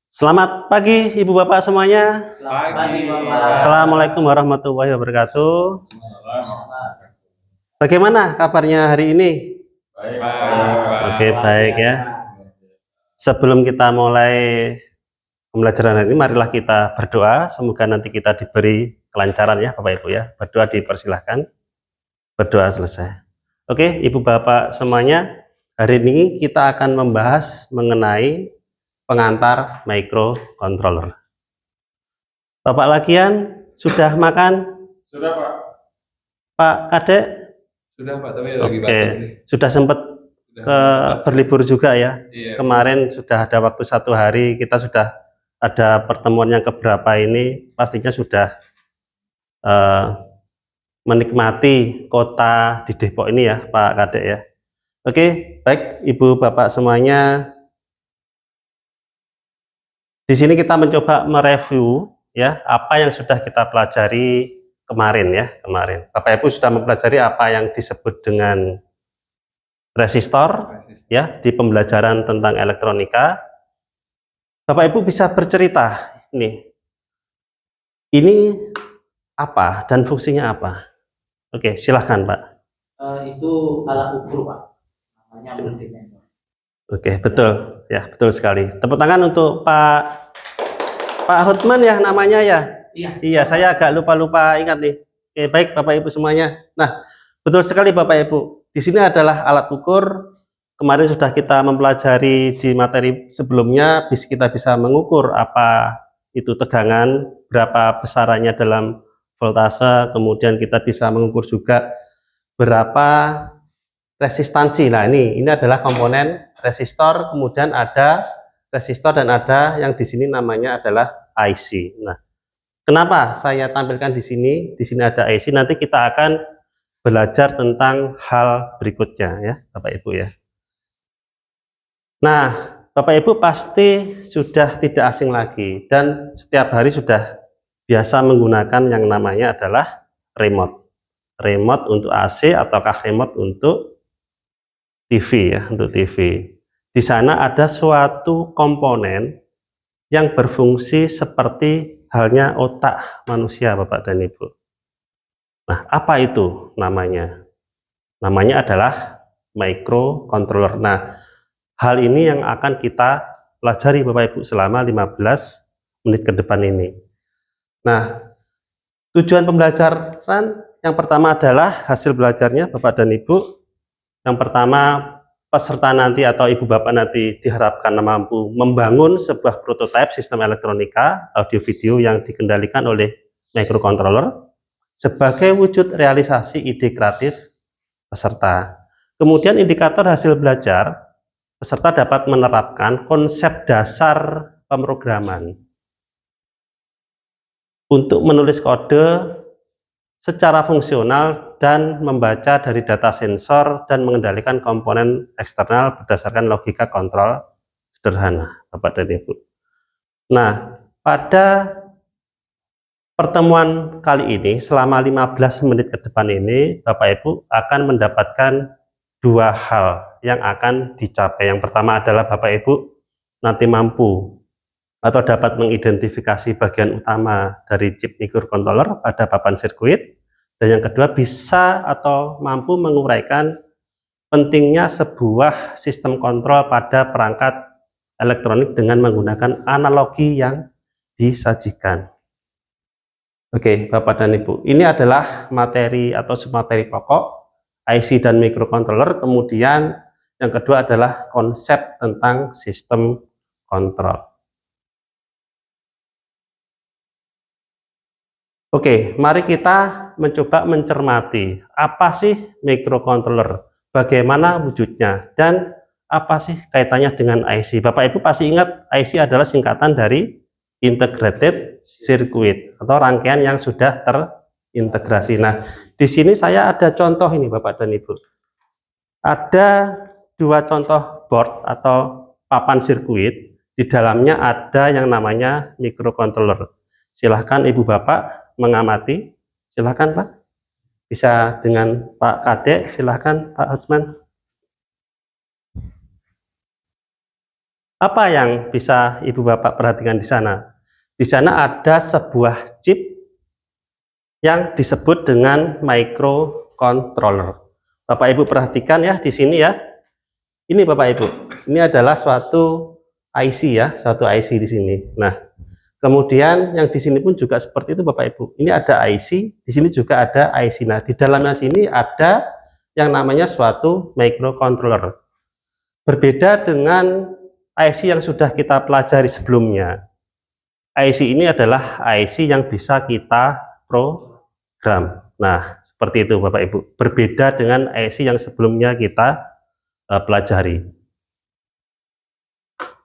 Selamat pagi Ibu Bapak semuanya. Selamat pagi Bapak. Assalamualaikum warahmatullahi wabarakatuh. Bagaimana kabarnya hari ini? Baik. Oke, baik ya. Sebelum kita mulai pembelajaran hari ini, marilah kita berdoa. Semoga nanti kita diberi kelancaran ya Bapak Ibu ya. Berdoa dipersilahkan. Berdoa selesai. Oke, Ibu Bapak semuanya, hari ini kita akan membahas mengenai pengantar microcontroller. Bapak Lakian sudah makan? Sudah Pak. Pak Kadek? Sudah Pak, tapi lagi Oke, batuk nih. sudah sempat berlibur juga ya? Iya. Kemarin sudah ada waktu 1 hari, kita sudah ada pertemuan yang keberapa ini, pastinya sudah menikmati kota di Depok ini ya Pak Kadek ya. Oke, baik Ibu Bapak semuanya. Di sini kita mencoba mereview ya apa yang sudah kita pelajari kemarin ya, Bapak Ibu sudah mempelajari apa yang disebut dengan resistor ya di pembelajaran tentang elektronika. Bapak Ibu bisa bercerita ini apa dan fungsinya apa? Oke, silahkan Pak. Itu alat ukur Pak, namanya multimeter. Oke, betul ya, betul sekali. Tepuk tangan untuk Pak Hotman ya namanya ya. Iya, saya agak lupa ingat nih. Oke, baik Bapak Ibu semuanya. Nah, betul sekali Bapak Ibu. Di sini adalah alat ukur. Kemarin sudah kita mempelajari di materi sebelumnya, kita bisa mengukur apa itu tegangan, berapa besarannya dalam voltase, kemudian kita bisa mengukur juga berapa resistansi. Nah, ini adalah komponen resistor, kemudian ada resistor dan ada yang di sini namanya adalah IC. Nah, kenapa saya tampilkan di sini? Di sini ada IC. Nanti kita akan belajar tentang hal berikutnya ya, Bapak Ibu ya. Nah, Bapak Ibu pasti sudah tidak asing lagi dan setiap hari sudah biasa menggunakan yang namanya adalah remote. Remote untuk AC ataukah remote untuk TV ya, untuk TV. Di sana ada suatu komponen yang berfungsi seperti halnya otak manusia Bapak dan Ibu. Nah, apa itu namanya? Namanya adalah microcontroller. Nah, hal ini yang akan kita pelajari Bapak Ibu selama 15 menit ke depan ini. Nah, tujuan pembelajaran yang pertama adalah hasil belajarnya Bapak dan Ibu. Yang pertama, peserta nanti atau Ibu Bapak nanti diharapkan mampu membangun sebuah prototipe sistem elektronika audio video yang dikendalikan oleh microcontroller sebagai wujud realisasi ide kreatif peserta. Kemudian indikator hasil belajar, peserta dapat menerapkan konsep dasar pemrograman untuk menulis kode secara fungsional dan membaca dari data sensor dan mengendalikan komponen eksternal berdasarkan logika kontrol sederhana, Bapak dan Ibu. Nah, pada pertemuan kali ini selama 15 menit ke depan ini, Bapak Ibu akan mendapatkan 2 hal yang akan dicapai. Yang pertama adalah Bapak Ibu nanti mampu atau dapat mengidentifikasi bagian utama dari chip microcontroller pada papan sirkuit, dan yang kedua bisa atau mampu menguraikan pentingnya sebuah sistem kontrol pada perangkat elektronik dengan menggunakan analogi yang disajikan. Oke, Bapak dan Ibu, ini adalah materi atau materi pokok IC dan microcontroller. Kemudian yang kedua adalah konsep tentang sistem kontrol. Oke, mari kita mencoba mencermati apa sih microcontroller, bagaimana wujudnya, dan apa sih kaitannya dengan IC. Bapak Ibu pasti ingat IC adalah singkatan dari Integrated Circuit atau rangkaian yang sudah terintegrasi. Nah, di sini saya ada contoh ini Bapak dan Ibu. Ada 2 contoh board atau papan sirkuit, di dalamnya ada yang namanya microcontroller. Silahkan Ibu Bapak mengamati, silahkan Pak, bisa dengan Pak Kadek, silahkan Pak Hotman. Apa yang bisa Ibu Bapak perhatikan di sana? Di sana ada sebuah chip yang disebut dengan microcontroller. Bapak Ibu perhatikan ya di sini ya. Ini Bapak Ibu, ini adalah suatu IC ya, suatu IC di sini. Nah, kemudian yang di sini pun juga seperti itu Bapak Ibu. Ini ada IC, di sini juga ada IC. Nah, di dalamnya sini ada yang namanya suatu microcontroller. Berbeda dengan IC yang sudah kita pelajari sebelumnya. IC ini adalah IC yang bisa kita program. Nah, seperti itu Bapak Ibu. Berbeda dengan IC yang sebelumnya kita pelajari.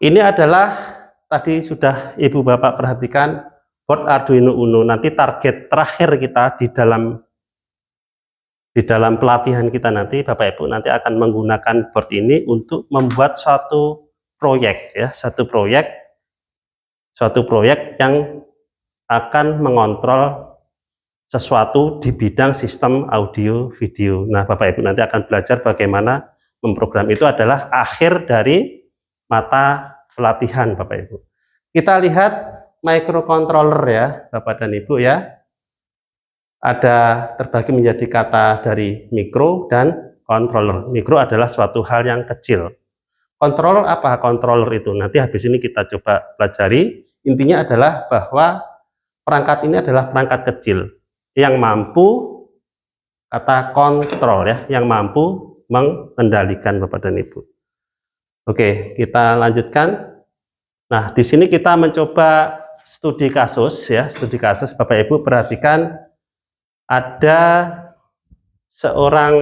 Ini adalah tadi sudah Ibu Bapak perhatikan board Arduino Uno. Nanti target terakhir kita di dalam pelatihan kita nanti Bapak Ibu nanti akan menggunakan board ini untuk membuat suatu proyek ya, suatu proyek yang akan mengontrol sesuatu di bidang sistem audio video. Nah, Bapak Ibu nanti akan belajar bagaimana memprogram. Itu adalah akhir dari mata pelatihan Bapak Ibu. Kita lihat microcontroller ya Bapak dan Ibu ya. Ada terbagi menjadi kata dari mikro dan controller. Mikro adalah suatu hal yang kecil. Controller apa controller itu? Nanti habis ini kita coba pelajari. Intinya adalah bahwa perangkat ini adalah perangkat kecil yang mampu, kata kontrol ya, yang mampu mengendalikan Bapak dan Ibu. Oke, kita lanjutkan. Nah, di sini kita mencoba studi kasus ya, studi kasus. Bapak Ibu perhatikan ada seorang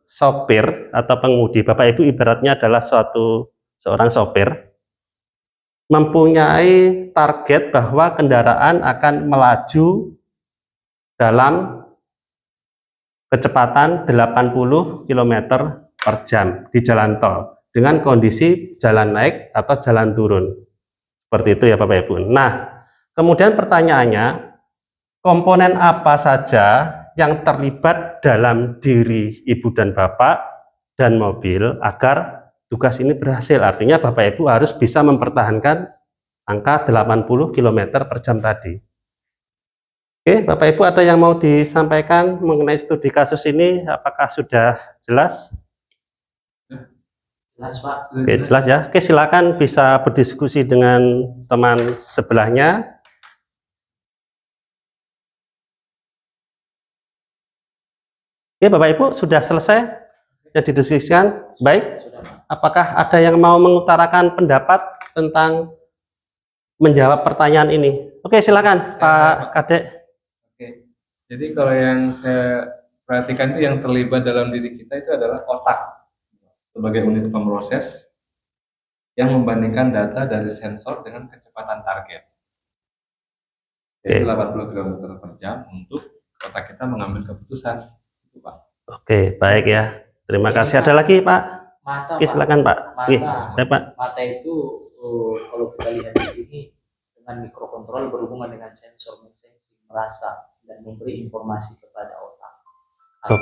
sopir atau pengemudi. Bapak Ibu ibaratnya adalah seorang sopir mempunyai target bahwa kendaraan akan melaju dalam kecepatan 80 km per jam di jalan tol dengan kondisi jalan naik atau jalan turun. Seperti itu ya Bapak Ibu. Nah, kemudian pertanyaannya, komponen apa saja yang terlibat dalam diri Ibu dan Bapak dan mobil agar tugas ini berhasil? Artinya Bapak Ibu harus bisa mempertahankan angka 80 km per jam tadi. Oke, Bapak Ibu ada yang mau disampaikan mengenai studi kasus ini? Apakah sudah jelas? Jelas Pak. Oke, jelas ya. Oke, silakan bisa berdiskusi dengan teman sebelahnya. Oke, Bapak Ibu sudah selesai ya didiskusikan? Baik. Apakah ada yang mau mengutarakan pendapat tentang menjawab pertanyaan ini? Oke, silakan Pak Kadek. Oke. Jadi kalau yang saya perhatikan itu yang terlibat dalam diri kita itu adalah otak sebagai unit pemroses yang membandingkan data dari sensor dengan kecepatan target. Yaitu 80 km per jam untuk otak kita mengambil keputusan. Itu, Pak. Oke, baik ya. Terima kasih. Ada lagi Pak? Mata, Oke, silakan Pak. Oke, Pak. Mata itu kalau kita lihat di sini dengan mikrokontrol berhubungan dengan sensor sensing, merasa dan memberi informasi kepada otak atau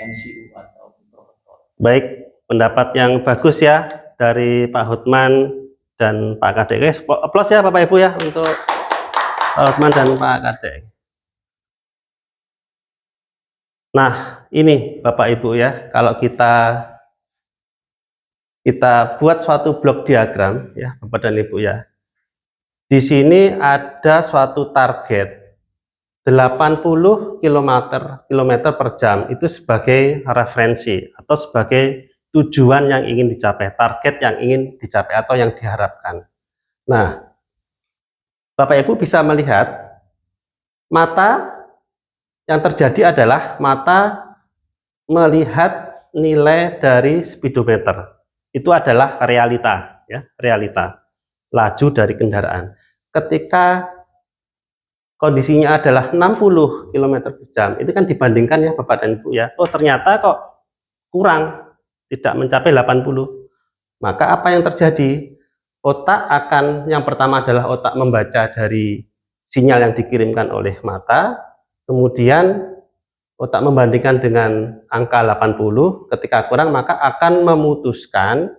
MCU atau mikrokontrol. Baik, pendapat yang bagus ya dari Pak Hotman dan Pak Kadek. Aplaus ya Bapak Ibu ya untuk Pak Hotman dan Pak Kadek. Nah, ini Bapak Ibu ya, kalau kita buat suatu blok diagram ya Bapak dan Ibu ya. Di sini ada suatu target 80 km per jam itu sebagai referensi atau sebagai tujuan yang ingin dicapai, target yang ingin dicapai atau yang diharapkan. Nah, Bapak Ibu bisa melihat mata yang terjadi adalah mata melihat nilai dari speedometer. Itu adalah realita ya, realita laju dari kendaraan. Ketika kondisinya adalah 60 km per jam, itu kan dibandingkan ya Bapak dan Ibu ya, oh ternyata kok kurang, tidak mencapai 80. Maka apa yang terjadi? Otak akan, yang pertama adalah otak membaca dari sinyal yang dikirimkan oleh mata, kemudian otak membandingkan dengan angka 80, ketika kurang maka akan memutuskan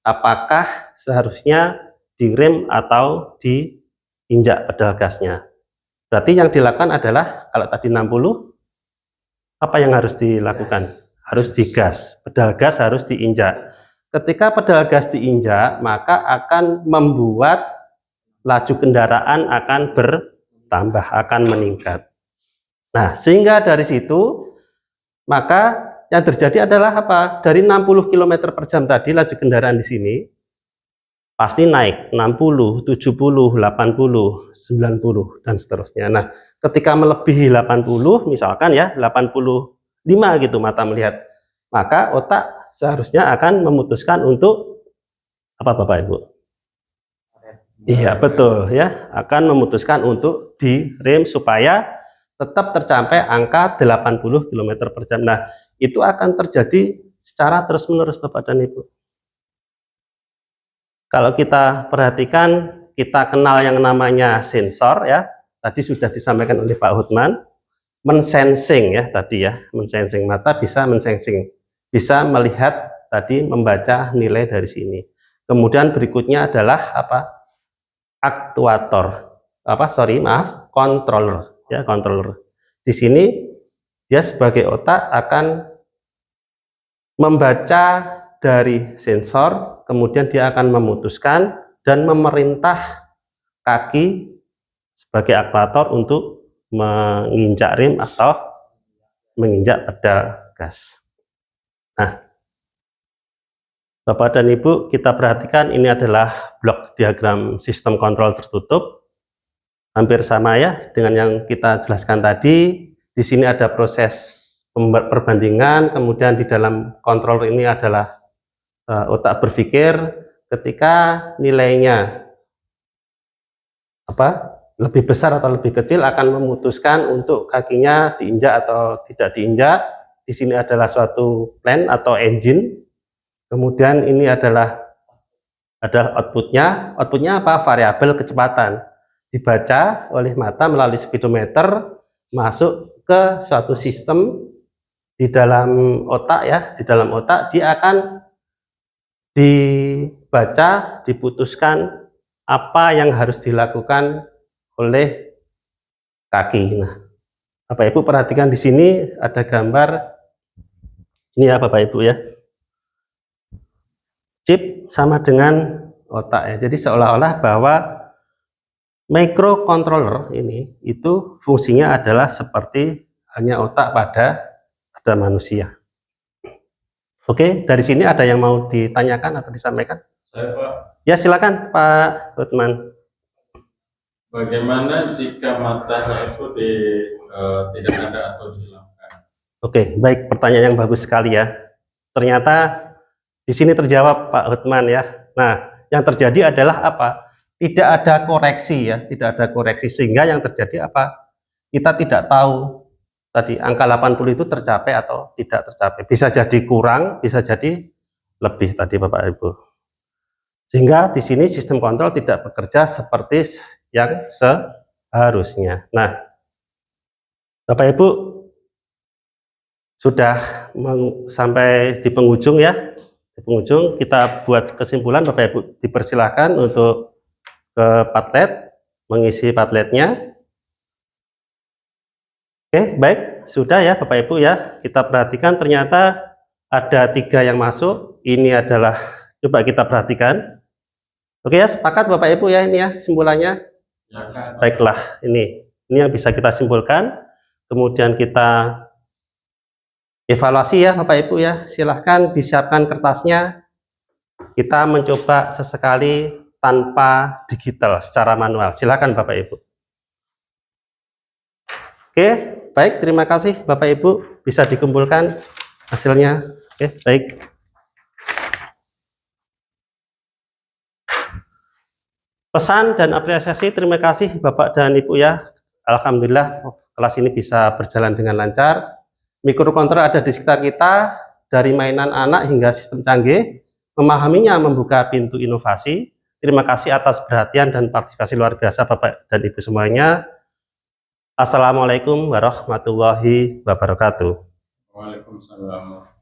apakah seharusnya direm atau diinjak pedal gasnya. Berarti yang dilakukan adalah kalau tadi 60, apa yang harus dilakukan? Harus digas, pedal gas harus diinjak. Ketika pedal gas diinjak, maka akan membuat laju kendaraan akan bertambah, akan meningkat. Nah, sehingga dari situ, maka yang terjadi adalah apa? Dari 60 km per jam tadi laju kendaraan di sini pasti naik 60, 70, 80, 90 dan seterusnya. Nah, ketika melebihi 80, misalkan ya 85 gitu mata melihat, maka otak seharusnya akan memutuskan untuk apa Bapak Ibu? Iya, betul ya, akan memutuskan untuk direm supaya tetap tercapai angka 80 km per jam. Nah, itu akan terjadi secara terus-menerus Bapak dan Ibu. Kalau kita perhatikan, kita kenal yang namanya sensor ya. Tadi sudah disampaikan oleh Pak Hotman, mensensing ya tadi ya, mensensing mata bisa mensensing, bisa melihat tadi membaca nilai dari sini. Kemudian berikutnya adalah apa? Aktuator. Controller ya, controller. Di sini dia sebagai otak akan membaca dari sensor, kemudian dia akan memutuskan dan memerintah kaki sebagai aktuator untuk menginjak rem atau menginjak pedal gas. Nah, Bapak dan Ibu, kita perhatikan ini adalah blok diagram sistem kontrol tertutup. Hampir sama ya dengan yang kita jelaskan tadi. Di sini ada proses perbandingan, kemudian di dalam kontrol ini adalah otak berpikir ketika nilainya lebih besar atau lebih kecil akan memutuskan untuk kakinya diinjak atau tidak diinjak. Di sini adalah suatu plan atau engine. Kemudian ini adalah outputnya. Outputnya apa? Variabel kecepatan dibaca oleh mata melalui speedometer masuk ke suatu sistem di dalam otak ya. Di dalam otak dia akan dibaca, diputuskan apa yang harus dilakukan oleh kaki. Nah, Bapak Ibu perhatikan di sini ada gambar ini ya Bapak Ibu ya. Chip sama dengan otak ya. Jadi seolah-olah bahwa microcontroller ini itu fungsinya adalah seperti hanya otak pada manusia. Oke, dari sini ada yang mau ditanyakan atau disampaikan? Saya Pak. Ya silakan Pak Hotman. Bagaimana jika matanya itu tidak ada atau dihilangkan? Oke, baik, pertanyaan yang bagus sekali ya. Ternyata di sini terjawab Pak Hotman ya. Nah, yang terjadi adalah apa? Tidak ada koreksi ya, tidak ada koreksi sehingga yang terjadi apa? Kita tidak tahu tadi angka 80 itu tercapai atau tidak tercapai. Bisa jadi kurang, bisa jadi lebih tadi Bapak Ibu. Sehingga di sini sistem kontrol tidak bekerja seperti yang seharusnya. Nah, Bapak Ibu sudah sampai di penghujung ya. Di penghujung kita buat kesimpulan. Bapak Ibu dipersilahkan untuk ke Padlet, mengisi Padletnya. Oke, baik, sudah ya Bapak Ibu ya. Kita perhatikan ternyata ada 3 yang masuk. Ini adalah, coba kita perhatikan. Oke ya, sepakat Bapak Ibu ya ini ya kesimpulannya. Ya, baiklah, ini yang bisa kita simpulkan. Kemudian kita evaluasi ya Bapak Ibu ya. Silahkan disiapkan kertasnya. Kita mencoba sesekali tanpa digital, secara manual. Silahkan Bapak Ibu. Oke, baik, terima kasih Bapak Ibu, bisa dikumpulkan hasilnya. Oke, baik. Pesan dan apresiasi, terima kasih Bapak dan Ibu ya. Alhamdulillah kelas ini bisa berjalan dengan lancar. Mikrokontroler ada di sekitar kita, dari mainan anak hingga sistem canggih. Memahaminya membuka pintu inovasi. Terima kasih atas perhatian dan partisipasi luar biasa Bapak dan Ibu semuanya. Assalamualaikum warahmatullahi wabarakatuh. Waalaikumsalam.